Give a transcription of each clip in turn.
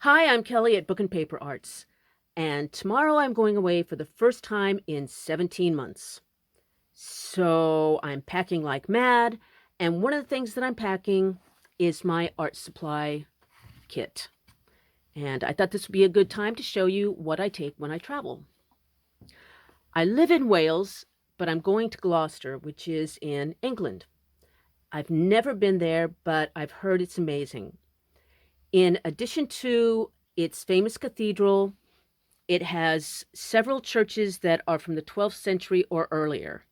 Hi, I'm Kelly at Book and Paper Arts, and tomorrow I'm going away for the first time in 17 months. So I'm packing like mad, and one of the things that I'm packing is my art supply kit. And I thought this would be a good time to show you what I take when I travel. I live in Wales, but I'm going to Gloucester, which is in England. I've never been there, but I've heard it's amazing. In addition to its famous cathedral, it has several churches that are from the 12th century or earlier.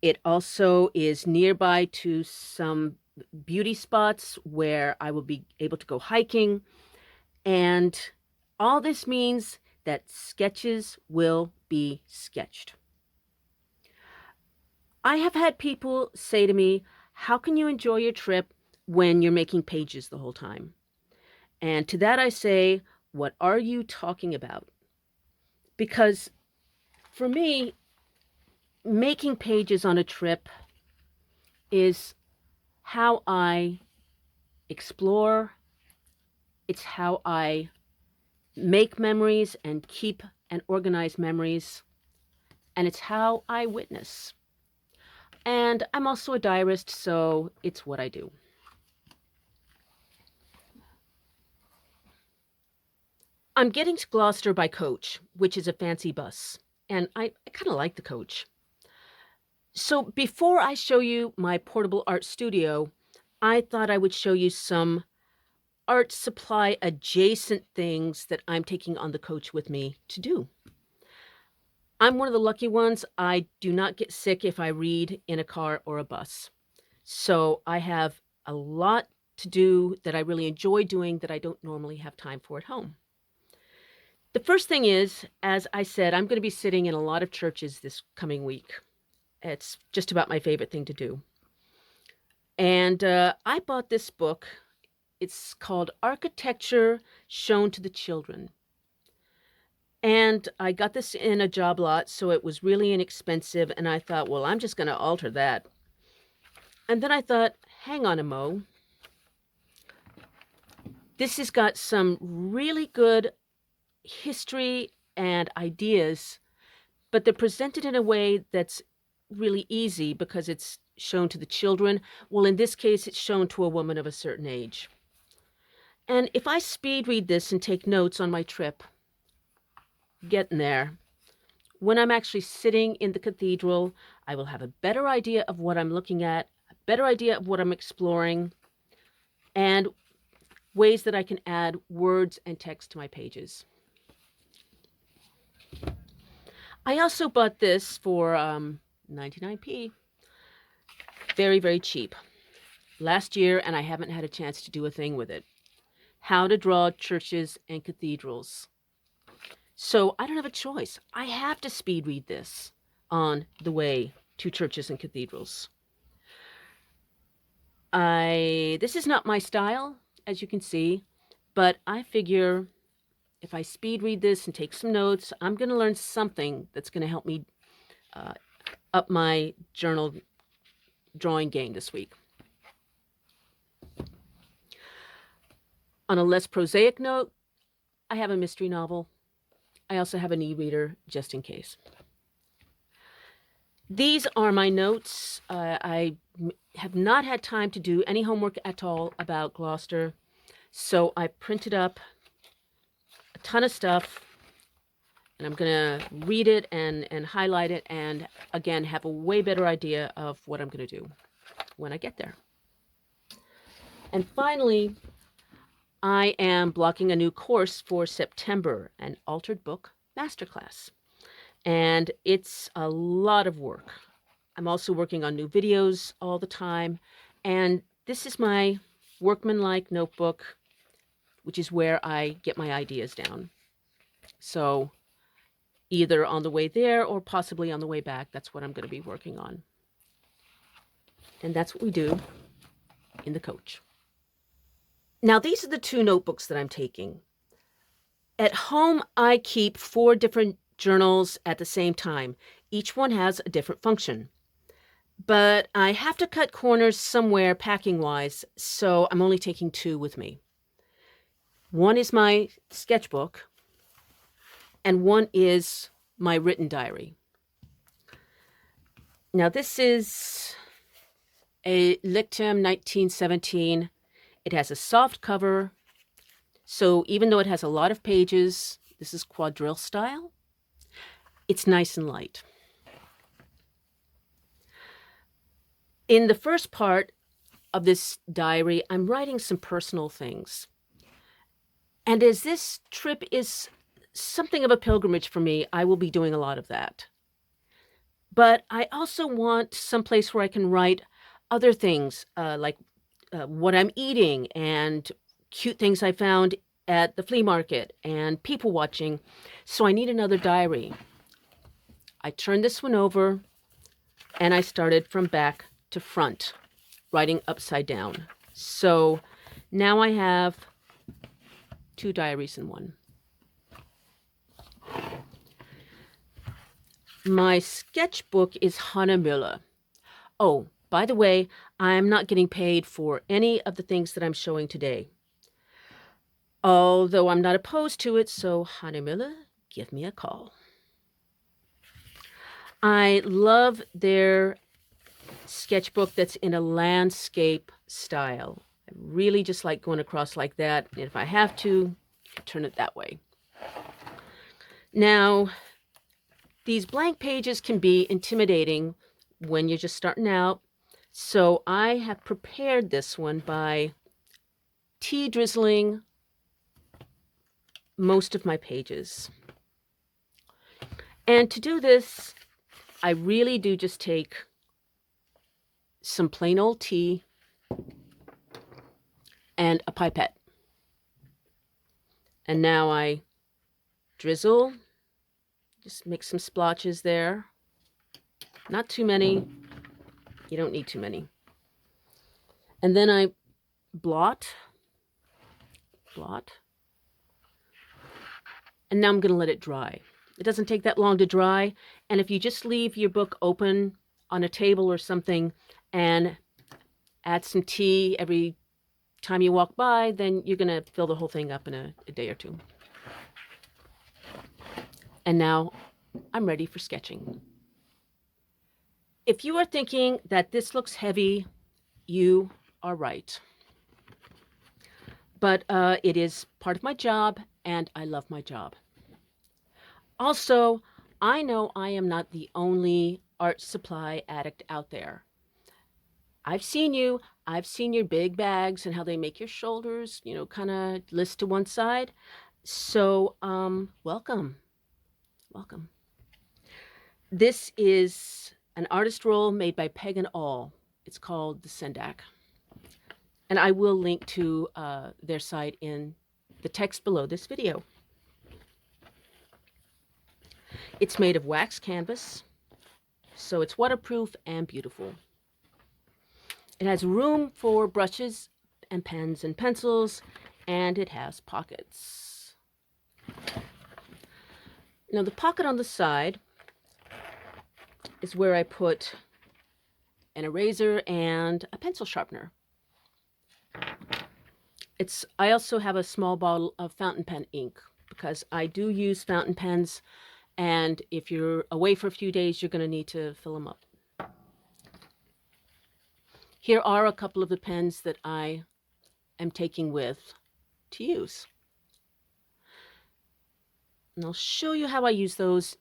It also is nearby to some beauty spots where I will be able to go hiking. And all this means that sketches will be sketched. I have had people say to me, how can you enjoy your trip when you're making pages the whole time? And to that I say, what are you talking about? Because for me, making pages on a trip is how I explore. It's how I make memories and keep and organize memories. And it's how I witness. And I'm also a diarist, so it's what I do. I'm getting to Gloucester by coach, which is a fancy bus. And I kind of like the coach. So before I show you my portable art studio, I thought I would show you some art supply adjacent things that I'm taking on the coach with me to do. I'm one of the lucky ones. I do not get sick if I read in a car or a bus. So I have a lot to do that I really enjoy doing that I don't normally have time for at home. The first thing is, as I said, I'm going to be sitting in a lot of churches this coming week. It's just about my favorite thing to do. And I bought this book. It's called Architecture Shown to the Children. And I got this in a job lot, so it was really inexpensive. And I thought, well, I'm just going to alter that. And then I thought, hang on a mo. This has got some really good history and ideas, but they're presented in a way that's really easy because it's shown to the children. Well, in this case, it's shown to a woman of a certain age. And if I speed read this and take notes on my trip, getting there, when I'm actually sitting in the cathedral, I will have a better idea of what I'm looking at, a better idea of what I'm exploring, and ways that I can add words and text to my pages. I also bought this for 99p. Very, very cheap. Last year, and I haven't had a chance to do a thing with it. How to Draw Churches and Cathedrals. So I don't have a choice. I have to speed read this on the way to churches and cathedrals. This is not my style, as you can see, but I figure if I speed read this and take some notes, I'm going to learn something that's going to help me up my journal drawing game this week. On a less prosaic note, I have a mystery novel. I also have an e-reader just in case. These are my notes. I have not had time to do any homework at all about Gloucester, so I printed up a ton of stuff, and I'm going to read it and highlight it and, again, have a way better idea of what I'm going to do when I get there. And finally, I am blocking a new course for September, an altered book masterclass. And it's a lot of work. I'm also working on new videos all the time. And this is my workmanlike notebook, which is where I get my ideas down. So either on the way there or possibly on the way back, that's what I'm going to be working on. And that's what we do in the coach. Now, these are the two notebooks that I'm taking. At home, I keep 4 different journals at the same time. Each one has a different function. But I have to cut corners somewhere packing-wise, so I'm only taking 2 with me. One is my sketchbook, and one is my written diary. Now, this is a Lichtem 1917. It has a soft cover, so even though it has a lot of pages, this is quadrille style, it's nice and light. In the first part of this diary, I'm writing some personal things. And as this trip is something of a pilgrimage for me, I will be doing a lot of that. But I also want some place where I can write other things, like what I'm eating and cute things I found at the flea market and people watching. So I need another diary. I turned this one over and I started from back to front, writing upside down. So now I have 2 diaries in one. My sketchbook is Hannemuhle. Oh, by the way, I'm not getting paid for any of the things that I'm showing today. Although I'm not opposed to it, so Hannemuhle, give me a call. I love their sketchbook that's in a landscape style. I really just like going across like that. And if I have to, turn it that way. Now, these blank pages can be intimidating when you're just starting out. So I have prepared this one by tea drizzling most of my pages. And to do this, I really do just take some plain old tea and a pipette. And now I drizzle, just make some splotches there. Not too many. You don't need too many. And then I blot. And now I'm going to let it dry. It doesn't take that long to dry. And if you just leave your book open on a table or something and add some tea every time you walk by, then you're going to fill the whole thing up in a day or two. And now I'm ready for sketching. If you are thinking that this looks heavy, you are right. But it is part of my job, and I love my job. Also, I know I am not the only art supply addict out there. I've seen you. I've seen your big bags and how they make your shoulders, kind of list to one side. So, welcome. Welcome. This is an artist roll made by Peg and Awl. It's called the Sendak. And I will link to their site in the text below this video. It's made of wax canvas, so it's waterproof and beautiful. It has room for brushes and pens and pencils, and it has pockets. Now, the pocket on the side is where I put an eraser and a pencil sharpener. I also have a small bottle of fountain pen ink because I do use fountain pens, and if you're away for a few days, you're going to need to fill them up. Here are a couple of the pens that I am taking with to use. And I'll show you how I use those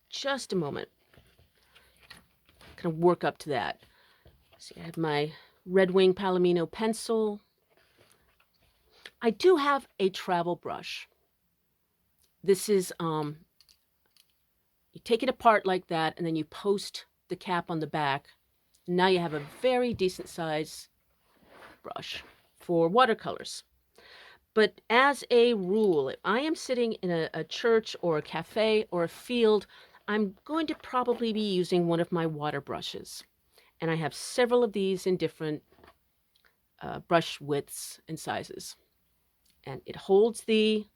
just a moment. Kind of work up to that. See, I have my Red Wing Palomino pencil. I do have a travel brush. This is, you take it apart like that, and then you post the cap on the back. Now you have a very decent size brush for watercolors. But as a rule, if I am sitting in a church or a cafe or a field, I'm going to probably be using one of my water brushes. And I have several of these in different brush widths and sizes. And it holds the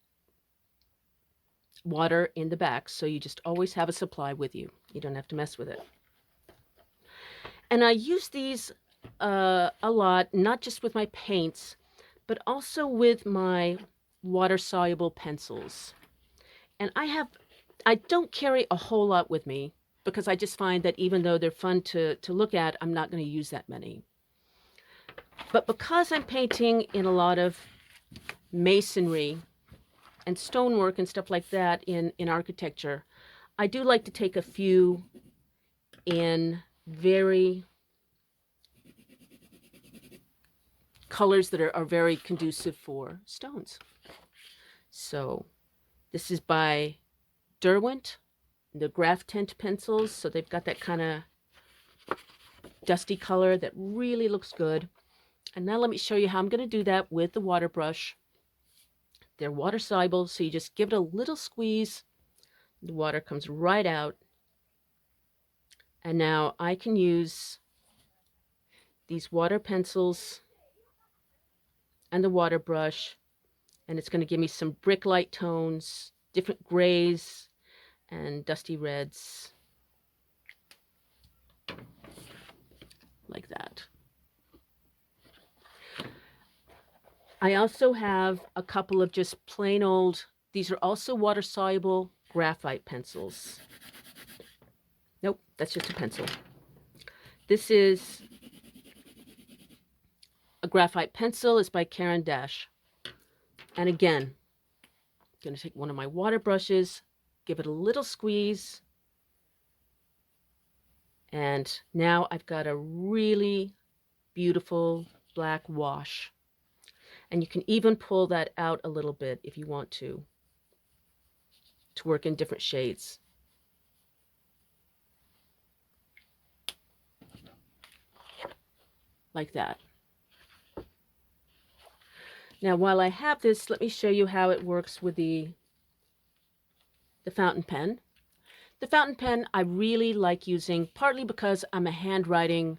water in the back, so you just always have a supply with you. You don't have to mess with it. And I use these a lot, not just with my paints, but also with my water-soluble pencils. And I don't carry a whole lot with me because I just find that even though they're fun to look at, I'm not going to use that many. But because I'm painting in a lot of masonry and stonework and stuff like that in architecture, I do like to take a few in very colors that are very conducive for stones. So this is by Derwent, the Graph Tint pencils. So they've got that kind of dusty color that really looks good. And now let me show you how I'm going to do that with the water brush. They're water soluble, so you just give it a little squeeze. The water comes right out. And now I can use these water pencils and the water brush, and it's going to give me some brick light tones, different grays and dusty reds, like that. I also have a couple of just plain old, these are also water soluble graphite pencils. Nope, that's just a pencil. This is a graphite pencil. It's by Karen Dash. And again, I'm going to take one of my water brushes, give it a little squeeze. And now I've got a really beautiful black wash. And you can even pull that out a little bit if you want to work in different shades. Like that. Now, while I have this, let me show you how it works with the fountain pen. The fountain pen I really like using, partly because I'm a handwriting,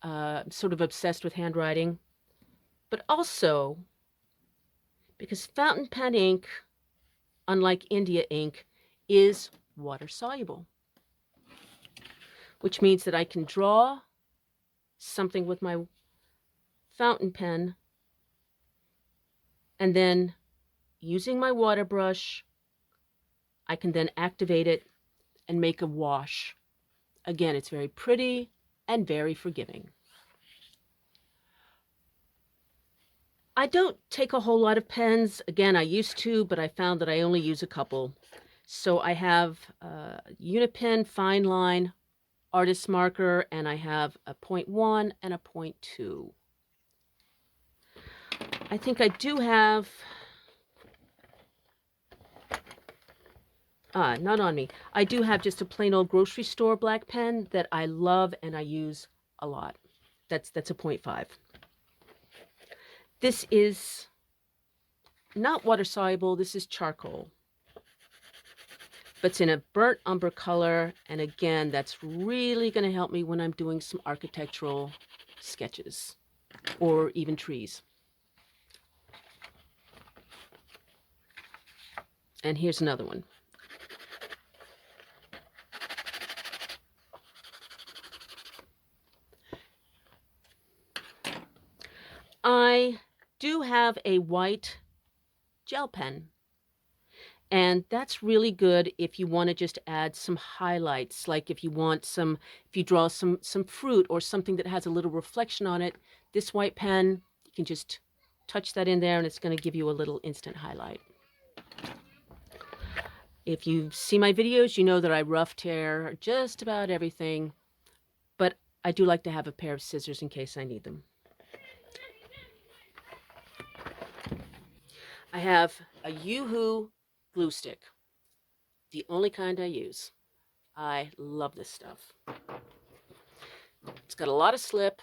sort of obsessed with handwriting, but also because fountain pen ink, unlike India ink, is water soluble, which means that I can draw something with my fountain pen and then using my water brush, I can then activate it and make a wash. Again, it's very pretty and very forgiving. I don't take a whole lot of pens. Again, I used to, but I found that I only use a couple. So I have a Unipen Fine Line Artist Marker, and I have a 0.1 and a 0.2. I think I do have, not on me. I do have just a plain old grocery store black pen that I love and I use a lot. That's a 0.5. This is not water soluble, this is charcoal. But it's in a burnt umber color, and again, that's really going to help me when I'm doing some architectural sketches or even trees. And here's another one. I do have a white gel pen, and that's really good if you want to just add some highlights, like if you draw some fruit or something that has a little reflection on it. This white pen, you can just touch that in there and it's going to give you a little instant highlight. If you see my videos, you know that I rough tear just about everything, but I do like to have a pair of scissors in case I need them. I have a Yoo-Hoo glue stick, the only kind I use. I love this stuff. It's got a lot of slip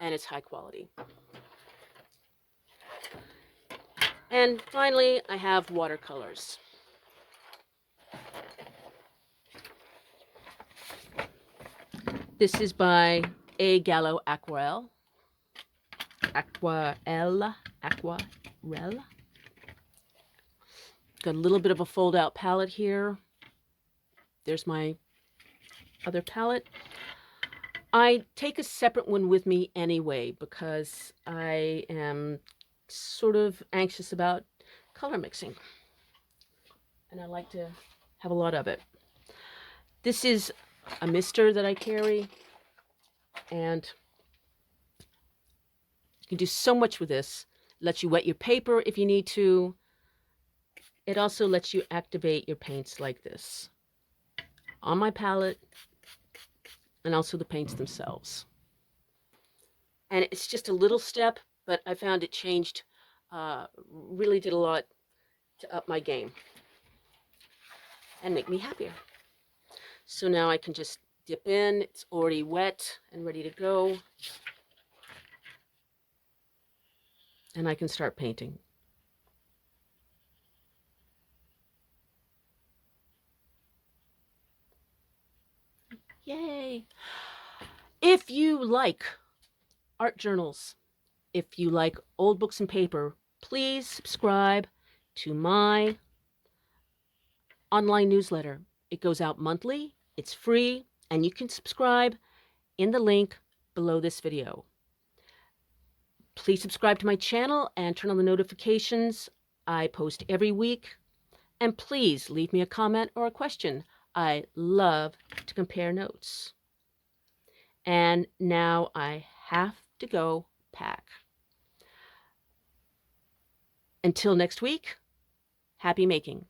and it's high quality. And finally, I have watercolors. This is by A. Gallo Aquarelle. Aquarelle. Got a little bit of a fold-out palette here. There's my other palette. I take a separate one with me anyway because I am sort of anxious about color mixing. And I like to have a lot of it. This is a mister that I carry, and you can do so much with this. It lets you wet your paper if you need to. It also lets you activate your paints like this on my palette, and also the paints themselves. And it's just a little step, but I found it changed, really did a lot to up my game and make me happier. So now I can just dip in. It's already wet and ready to go. And I can start painting. Yay! If you like art journals, if you like old books and paper, please subscribe to my online newsletter. It goes out monthly, it's free, and you can subscribe in the link below this video. Please subscribe to my channel and turn on the notifications. I post every week. And please leave me a comment or a question. I love to compare notes. And now I have to go pack. Until next week, happy making.